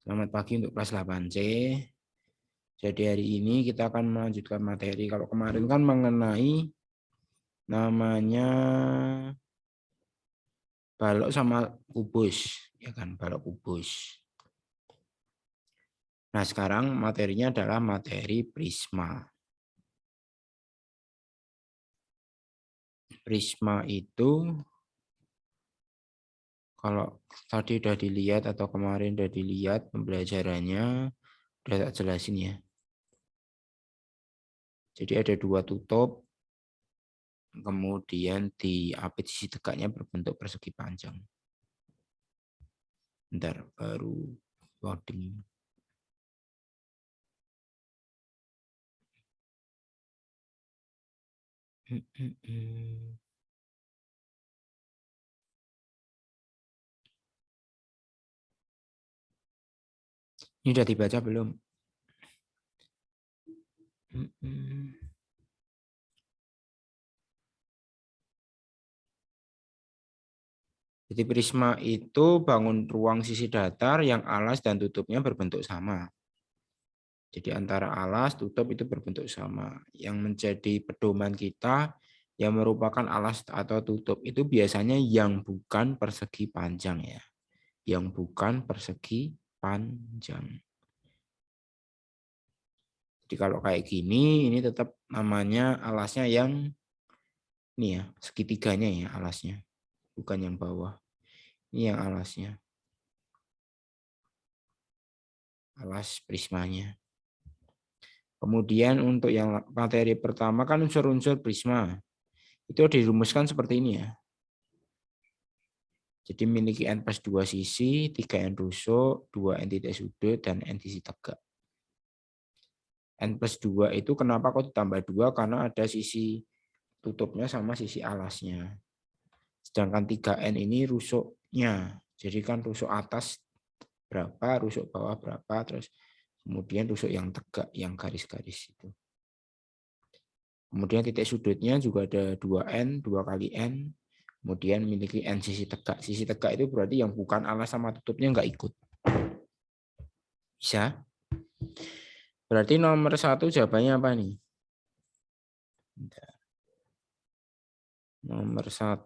Selamat pagi untuk kelas 8C. Jadi hari ini kita akan melanjutkan materi. Kalau kemarin kan mengenai namanya balok sama kubus, ya kan, balok kubus. Nah, sekarang materinya adalah materi prisma. Prisma itu kalau tadi udah dilihat atau kemarin udah dilihat pembelajarannya, udah tak jelasin ya. Jadi ada dua tutup, kemudian diapit sisi tegaknya berbentuk persegi panjang. Bentar, baru loading. Ini udah dibaca belum? Jadi prisma itu bangun ruang sisi datar yang alas dan tutupnya berbentuk sama. Jadi antara alas, tutup itu berbentuk sama. Yang menjadi pedoman kita yang merupakan alas atau tutup itu biasanya yang bukan persegi panjang ya. Yang bukan persegi panjang. Jadi kalau kayak gini, ini tetap namanya alasnya yang ini ya, segitiganya ya alasnya. Bukan yang bawah. Ini yang alasnya. Alas prismanya. Kemudian untuk yang materi pertama kan unsur-unsur prisma. Itu dirumuskan seperti ini ya. Jadi memiliki N plus 2 sisi, 3 N rusuk, 2 N titik sudut, dan N sisi tegak. N plus 2 itu kenapa kok ditambah 2? Karena ada sisi tutupnya sama sisi alasnya. Sedangkan 3N ini rusuknya. Jadi kan rusuk atas berapa, rusuk bawah berapa, terus kemudian rusuk yang tegak, yang garis-garis itu. Kemudian titik sudutnya juga ada 2N, 2 kali N. Kemudian memiliki N sisi tegak. Sisi tegak itu berarti yang bukan alas sama tutupnya nggak ikut. Bisa? Berarti nomor 1 jawabannya apa nih? Nomor 1.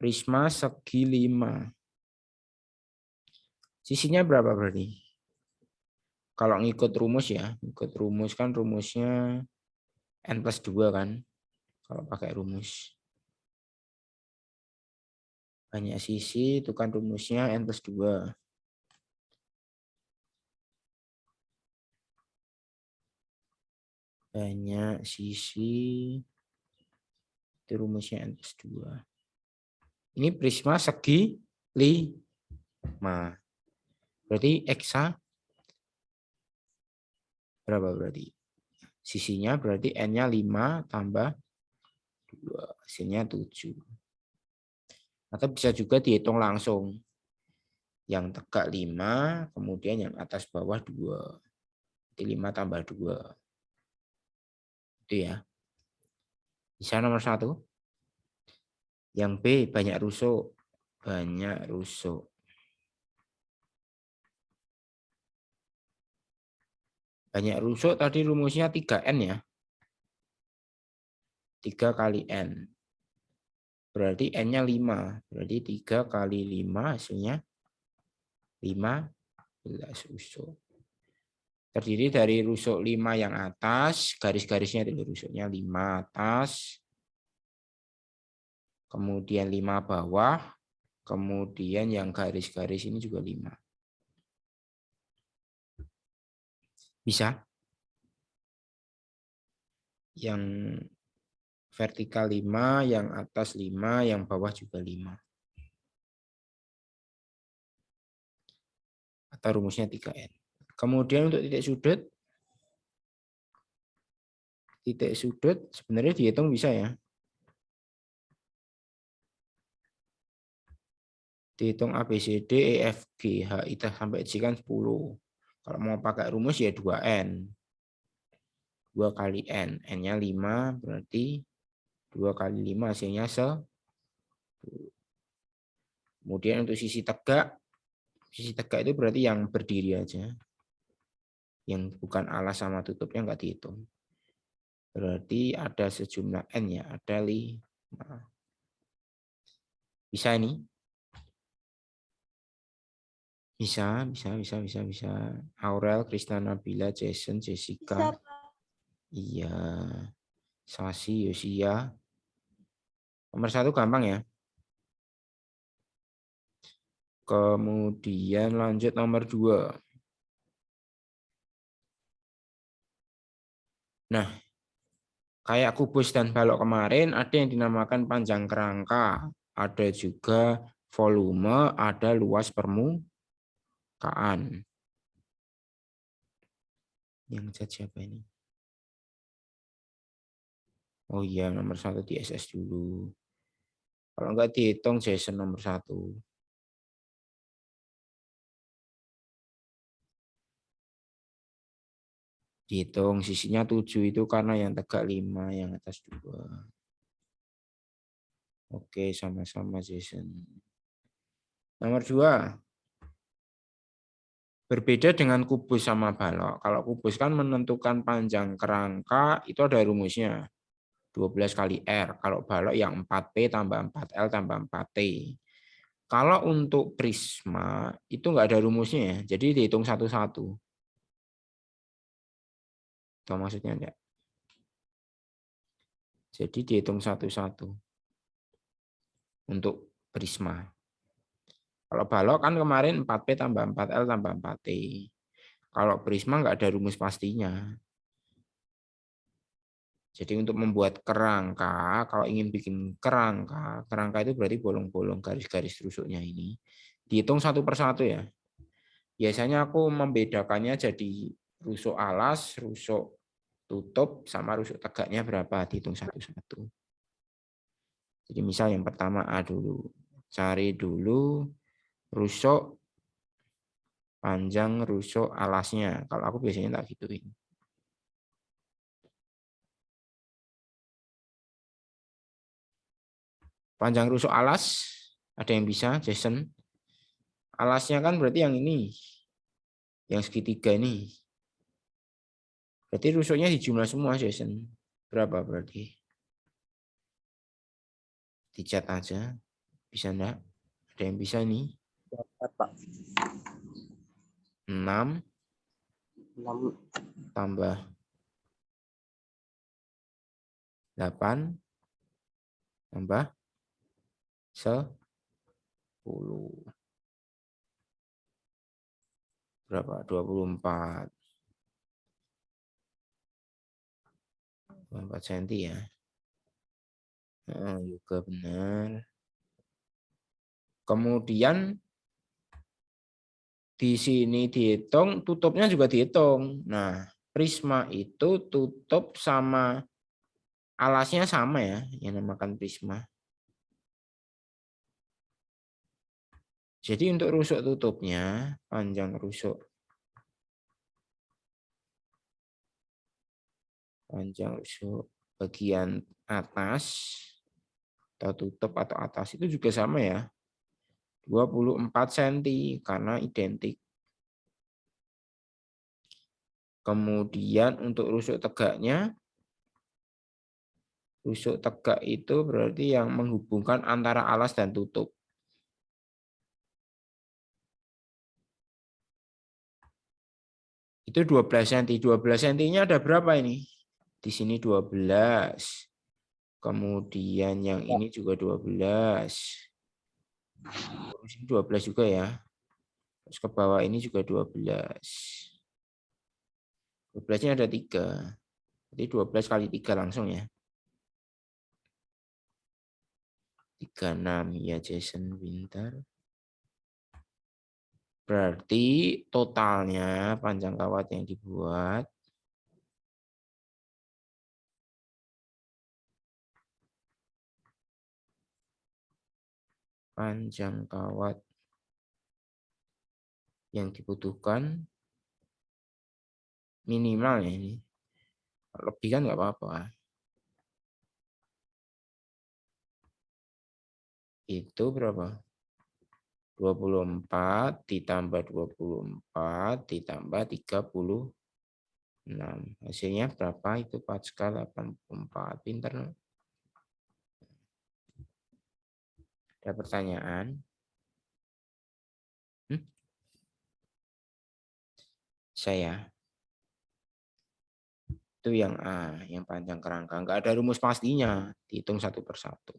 Prisma segi 5. Sisinya berapa berarti? Kalau ngikut rumus ya. Ngikut rumus kan rumusnya N plus 2 kan. Kalau pakai rumus. Banyak sisi itu kan rumusnya N plus 2. Banyak sisi itu rumusnya N plus 2. Ini prisma segi 5. Berarti eksa berapa berarti? Sisinya berarti N-nya 5 tambah 2. Hasilnya 7. Atau bisa juga dihitung langsung. Yang tegak 5, kemudian yang atas bawah 2. Jadi 5 tambah 2. Itu ya. Bisa nomor 1. Yang B banyak rusuk. Banyak rusuk. Banyak rusuk tadi rumusnya 3N ya. 3 kali N. Berarti N-nya 5. Berarti 3 kali 5 hasilnya 15 rusuk. Terdiri dari rusuk 5 yang atas, garis-garisnya itu rusuknya 5 atas, kemudian 5 bawah, kemudian yang garis-garis ini juga 5. Bisa? Yang vertikal 5, yang atas 5, yang bawah juga 5. Atau rumusnya 3N. Kemudian untuk titik sudut sebenarnya dihitung bisa ya. Dihitung A, B, C, D, E, F, G, H, I, sampai J kan 10. Kalau mau pakai rumus ya 2N. 2 kali N. N-nya 5 berarti 2 kali 5 hasilnya 10. Kemudian untuk sisi tegak Sisi tegak itu berarti yang berdiri aja. Yang bukan alas sama tutupnya nggak dihitung. Berarti ada sejumlah N ya, ada 5. Bisa ini? Bisa. Aurel, Krisna Nabila, Jason, Jessica. Bisa, Pak. Iya. Sasi, Yosia. Nomor 1 gampang ya. Kemudian lanjut nomor 2. Nah, kayak kubus dan balok kemarin ada yang dinamakan panjang kerangka. Ada juga volume, ada luas permukaan. Yang cat siapa ini? Oh iya, nomor 1 di SS dulu. Kalau enggak dihitung Jason nomor 1. Dihitung sisinya 7 itu karena yang tegak 5, yang atas 2. Oke, sama-sama Jason. Nomor 2. Berbeda dengan kubus sama balok. Kalau kubus kan menentukan panjang kerangka, itu ada rumusnya. 12 kali R. Kalau balok yang 4P tambah 4L tambah 4T. Kalau untuk prisma, itu nggak ada rumusnya ya. Jadi dihitung satu-satu. Itu maksudnya enggak? Jadi dihitung satu-satu. Untuk prisma. Kalau balok kan kemarin 4P tambah 4L tambah 4T. Kalau prisma nggak ada rumus pastinya. Jadi untuk membuat kerangka, kalau ingin bikin kerangka itu berarti bolong-bolong garis-garis rusuknya ini. Dihitung satu persatu ya. Biasanya aku membedakannya jadi rusuk alas, rusuk tutup, sama rusuk tegaknya berapa. Dihitung satu-satu. Jadi misal yang pertama A dulu. Cari dulu rusuk panjang rusuk alasnya. Kalau aku biasanya tak gituin. Panjang rusuk alas, ada yang bisa, Jason? Alasnya kan berarti yang ini, yang segitiga ini. Berarti rusuknya dijumlah semua, Jason. Berapa berarti? Dicat aja. Bisa enggak? Ada yang bisa nih? Berapa, Pak? 6 6. tambah 8 tambah 10. Berapa? 24. 24 cm ya. Juga benar. Kemudian di sini dihitung, tutupnya juga dihitung. Nah, prisma itu tutup sama alasnya sama ya, yang namakan prisma. Jadi untuk rusuk tutupnya, panjang rusuk bagian atas atau tutup atau atas itu juga sama ya. 24 cm karena identik. Kemudian untuk rusuk tegaknya, rusuk tegak itu berarti yang menghubungkan antara alas dan tutup. Itu 12 cm. 12 cm-nya ada berapa ini? Di sini 12. Kemudian yang ini juga 12. Di sini 12 juga ya. Terus ke bawah ini juga 12. 12-nya ada 3. Jadi 12 kali 3 langsung ya. 36 ya Jason pintar. Berarti totalnya panjang kawat yang dibuat panjang kawat yang dibutuhkan minimal ya ini. Lebih kan nggak apa-apa. Itu berapa? 24 ditambah 24 ditambah 36. Hasilnya berapa itu Pascal? 84. Pinter. Ada pertanyaan? Saya. Itu yang A, yang panjang kerangka. Enggak ada rumus pastinya. Dihitung satu persatu.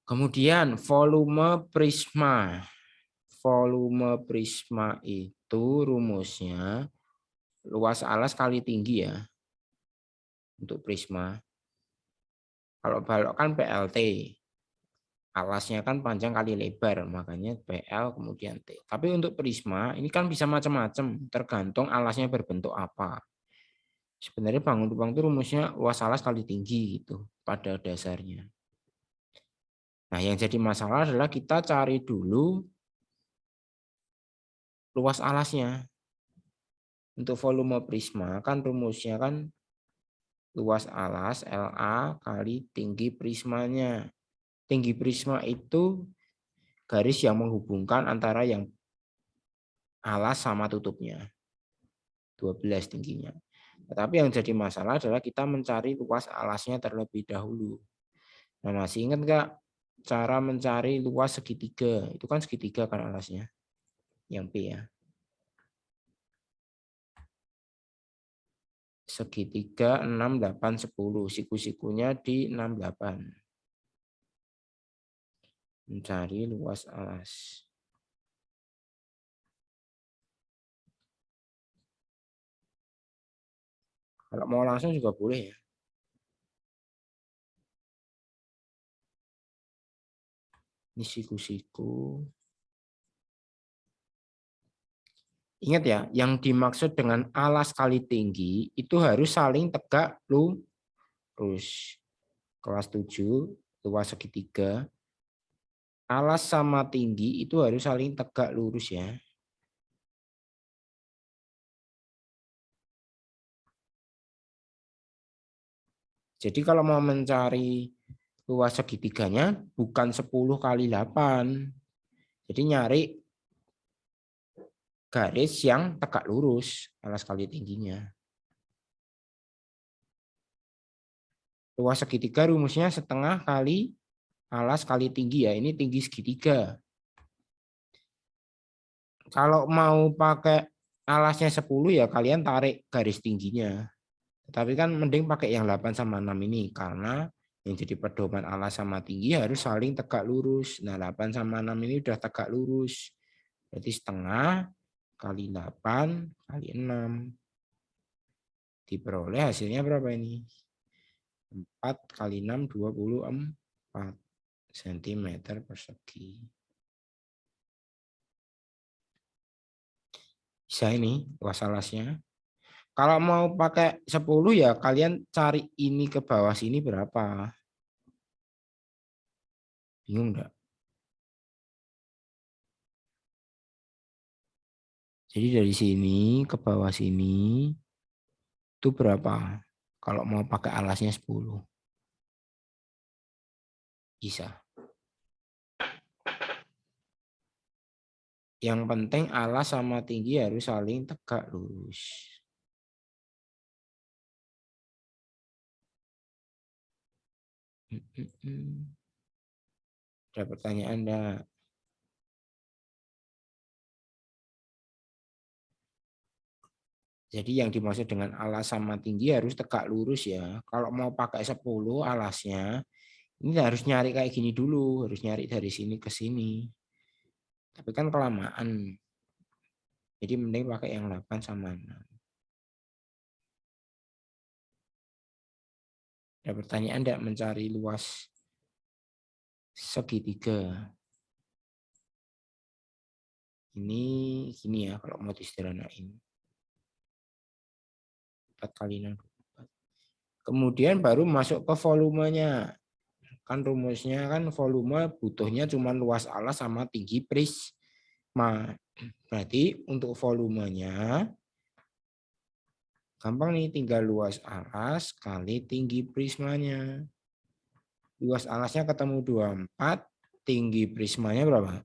Kemudian volume prisma. Volume prisma itu rumusnya luas alas kali tinggi ya. Untuk prisma. Kalau balok kan PLT. Alasnya kan panjang kali lebar, makanya PL kemudian T. Tapi untuk prisma ini kan bisa macam-macam, tergantung alasnya berbentuk apa. Sebenarnya bangun lubang itu rumusnya luas alas kali tinggi gitu pada dasarnya. Nah, yang jadi masalah adalah kita cari dulu luas alasnya. Untuk volume prisma kan rumusnya kan luas alas LA kali tinggi prismanya. Tinggi prisma itu garis yang menghubungkan antara yang alas sama tutupnya. 12 tingginya. Tetapi yang jadi masalah adalah kita mencari luas alasnya terlebih dahulu. Nah, masih ingat nggak cara mencari luas segitiga? Itu kan segitiga kan alasnya. Yang P ya. Segitiga 6, 8, 10. Siku-sikunya di 6, 8. Mencari luas alas. Kalau mau langsung juga boleh ya. Ini siku-siku. Ingat ya, yang dimaksud dengan alas kali tinggi itu harus saling tegak lurus. Kelas 7, luas segitiga. Alas sama tinggi itu harus saling tegak lurus ya. Jadi kalau mau mencari luas segitiganya bukan 10 kali 8. Jadi nyari garis yang tegak lurus alas kali tingginya. Luas segitiga rumusnya setengah kali alas kali tinggi ya. Ini tinggi segitiga. Kalau mau pakai alasnya 10 ya kalian tarik garis tingginya. Tapi kan mending pakai yang 8 sama 6 ini karena yang jadi pedoman alas sama tinggi harus saling tegak lurus. Nah, 8 sama 6 ini udah tegak lurus. Berarti setengah kali 8 kali 6. Diperoleh hasilnya berapa ini? 4 kali 6, 24 cm persegi. Bisa ini luas alasnya. Kalau mau pakai 10 ya kalian cari ini ke bawah sini berapa. Bingung enggak? Jadi dari sini ke bawah sini itu berapa? Kalau mau pakai alasnya 10. Bisa. Yang penting alas sama tinggi harus saling tegak lurus. Ada pertanyaan enggak? Jadi yang dimaksud dengan alas sama tinggi harus tegak lurus ya. Kalau mau pakai 10 alasnya, ini harus nyari kayak gini dulu. Harus nyari dari sini ke sini. Tapi kan kelamaan. Jadi mending pakai yang 8 sama 6. Ada pertanyaan enggak mencari luas segitiga? Ini gini ya kalau mau disederhanain. 4 kali 6. Kemudian baru masuk ke volumenya. Kan rumusnya kan volume butuhnya cuma luas alas sama tinggi prisma. Berarti untuk volumenya gampang nih, tinggal luas alas kali tinggi prismanya. Luas alasnya ketemu 24, tinggi prismanya berapa?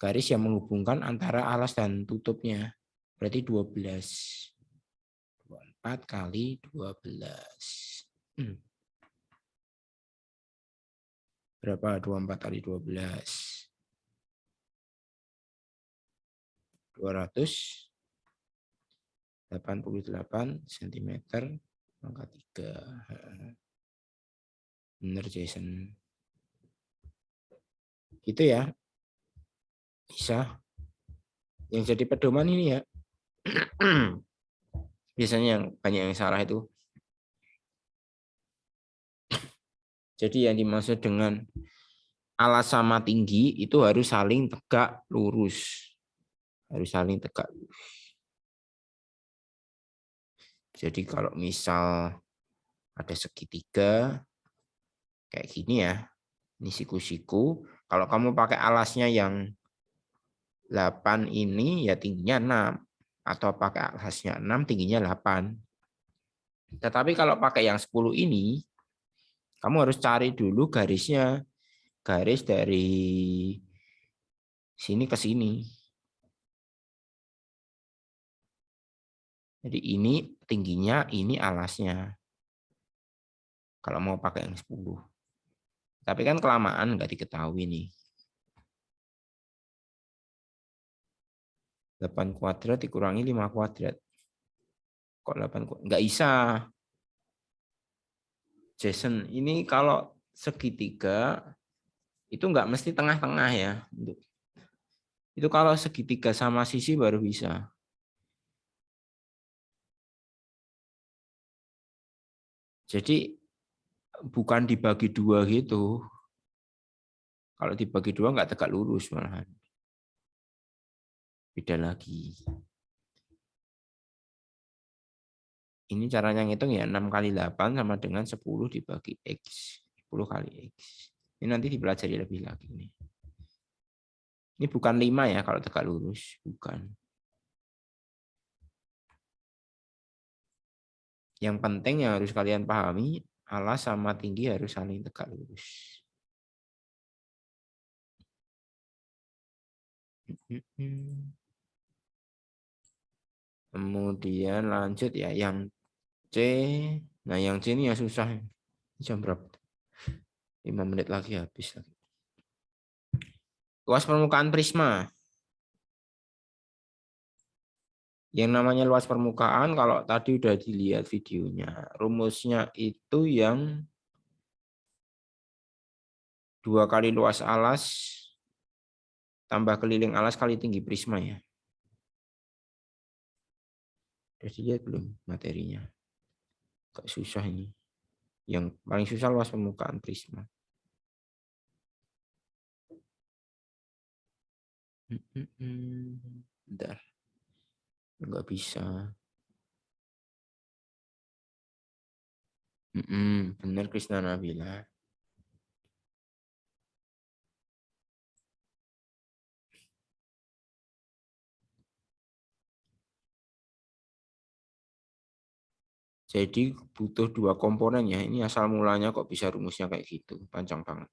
Garis yang menghubungkan antara alas dan tutupnya. Berarti 12. 24 kali 12. Berapa 24 kali 12? 288 cm pangkat 3. Bener Jason. Gitu ya. Bisa. Yang jadi pedoman ini ya. Biasanya yang banyak yang salah itu. Jadi yang dimaksud dengan alas sama tinggi itu harus saling tegak lurus. Harus saling tegak lurus. Jadi kalau misal ada segitiga kayak gini ya. Ini siku-siku. Kalau kamu pakai alasnya yang 8 ini ya tingginya 6. Atau pakai alasnya 6 tingginya 8. Tetapi kalau pakai yang 10 ini, kamu harus cari dulu garisnya. Garis dari sini ke sini. Jadi ini tingginya, ini alasnya. Kalau mau pakai yang 10. Tapi kan kelamaan nggak diketahui nih. 8 kuadrat dikurangi 5 kuadrat. Kok 8 kuadrat? Nggak bisa. Jason, ini kalau segitiga itu nggak mesti tengah-tengah ya. Itu kalau segitiga sama sisi baru bisa. Jadi bukan dibagi dua gitu. Kalau dibagi dua nggak tegak lurus malahan. Beda lagi. Ini caranya ngitung ya 6 kali 8 sama dengan 10 dibagi X. 10 kali X. Ini nanti dipelajari lebih lagi nih. Ini bukan 5 ya kalau tegak lurus. Bukan. Yang penting yang harus kalian pahami, alas sama tinggi harus saling tegak lurus. Kemudian lanjut ya yang C. Nah yang C ini ya susah. Jam berapa? 5 menit lagi habis. Luas permukaan prisma. Yang namanya luas permukaan kalau tadi udah dilihat videonya. Rumusnya itu yang 2 kali luas alas tambah keliling alas kali tinggi prisma ya. Udah dilihat belum materinya? Agak susah ini. Yang paling susah luas permukaan prisma. Bentar. Enggak bisa. Benar Krisna Nabila. Jadi butuh 2 komponen ya. Ini asal mulanya kok bisa rumusnya kayak gitu. Panjang banget.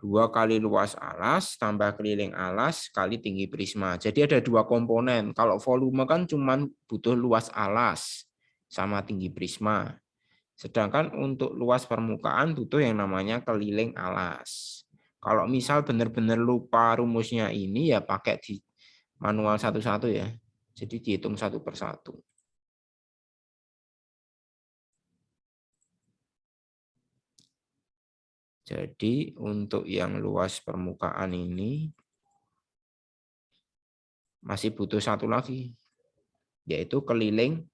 2 kali luas alas tambah keliling alas kali tinggi prisma. Jadi ada 2 komponen. Kalau volume kan cuma butuh luas alas sama tinggi prisma. Sedangkan untuk luas permukaan butuh yang namanya keliling alas. Kalau misal benar-benar lupa rumusnya ini ya pakai di manual satu-satu ya. Jadi dihitung satu persatu. Jadi untuk yang luas permukaan ini masih butuh satu lagi, yaitu keliling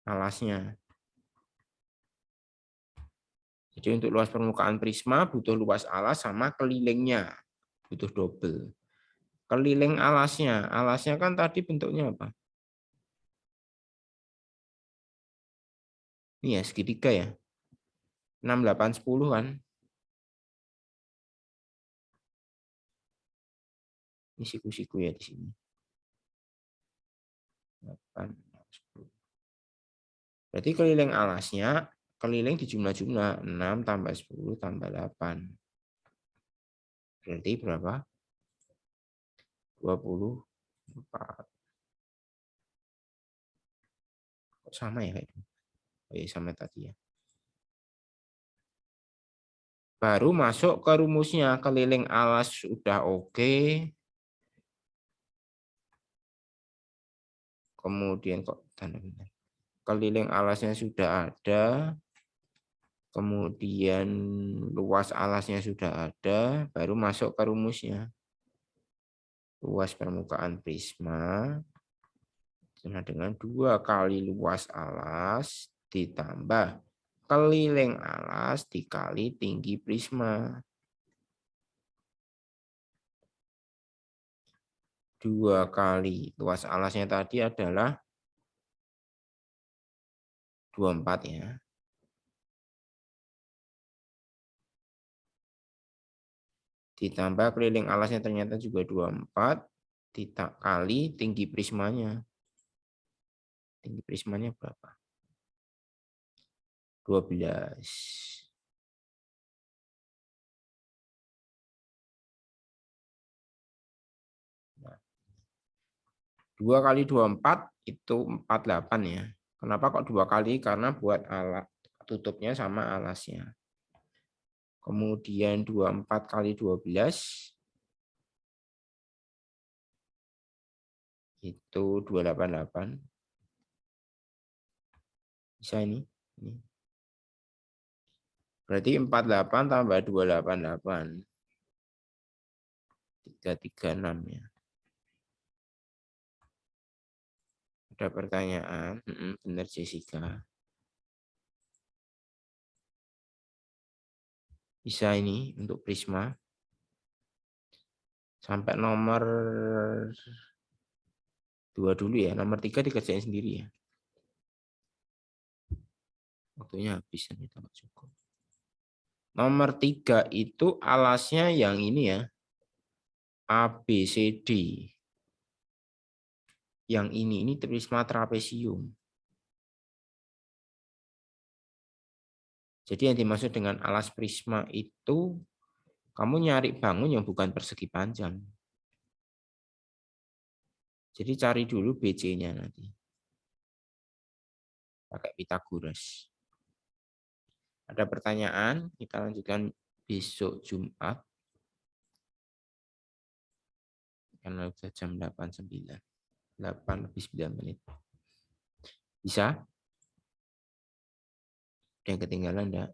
alasnya. Jadi untuk luas permukaan prisma butuh luas alas sama kelilingnya, butuh double. Keliling alasnya kan tadi bentuknya apa? Ini ya segitiga ya. 6, 8, 10 kan. Ini siku-siku ya di sini. 8, 10. Berarti keliling alasnya keliling di jumlah-jumlah. 6 tambah 10 tambah 8. Berarti berapa? 24. Kok sama ya? Oh ya, sama tadi ya. Baru masuk ke rumusnya. Keliling alas sudah oke. Kemudian kok keliling alasnya sudah ada. Kemudian luas alasnya sudah ada. Baru masuk ke rumusnya. Luas permukaan prisma sama dengan 2 kali luas alas ditambah keliling alas dikali tinggi prisma. 2 kali luas alasnya tadi adalah 24 ya. Ditambah keliling alasnya ternyata juga 24 kali tinggi prismanya. Tinggi prismanya berapa? 12. Nah, 2 kali 24 itu 48 ya. Kenapa kok 2 kali? Karena buat alat tutupnya sama alasnya. Kemudian 24 kali 12 itu 288. Bisa ini. Berarti 48 tambah 288. 336 ya. Ada pertanyaan? Benar Jessica. Bisa ini untuk prisma. Sampai nomor 2 dulu ya. Nomor 3 dikerjain sendiri ya. Waktunya habis ini tambah cukup. Nomor 3 itu alasnya yang ini ya. ABCD. Yang ini prisma trapesium. Jadi yang dimaksud dengan alas prisma itu kamu nyari bangun yang bukan persegi panjang. Jadi cari dulu BC-nya nanti. Pakai Pythagoras. Ada pertanyaan? Kita lanjutkan besok Jumat. Karena sudah jam 8.09. 8 lebih 9 menit. Bisa? Ada yang ketinggalan enggak?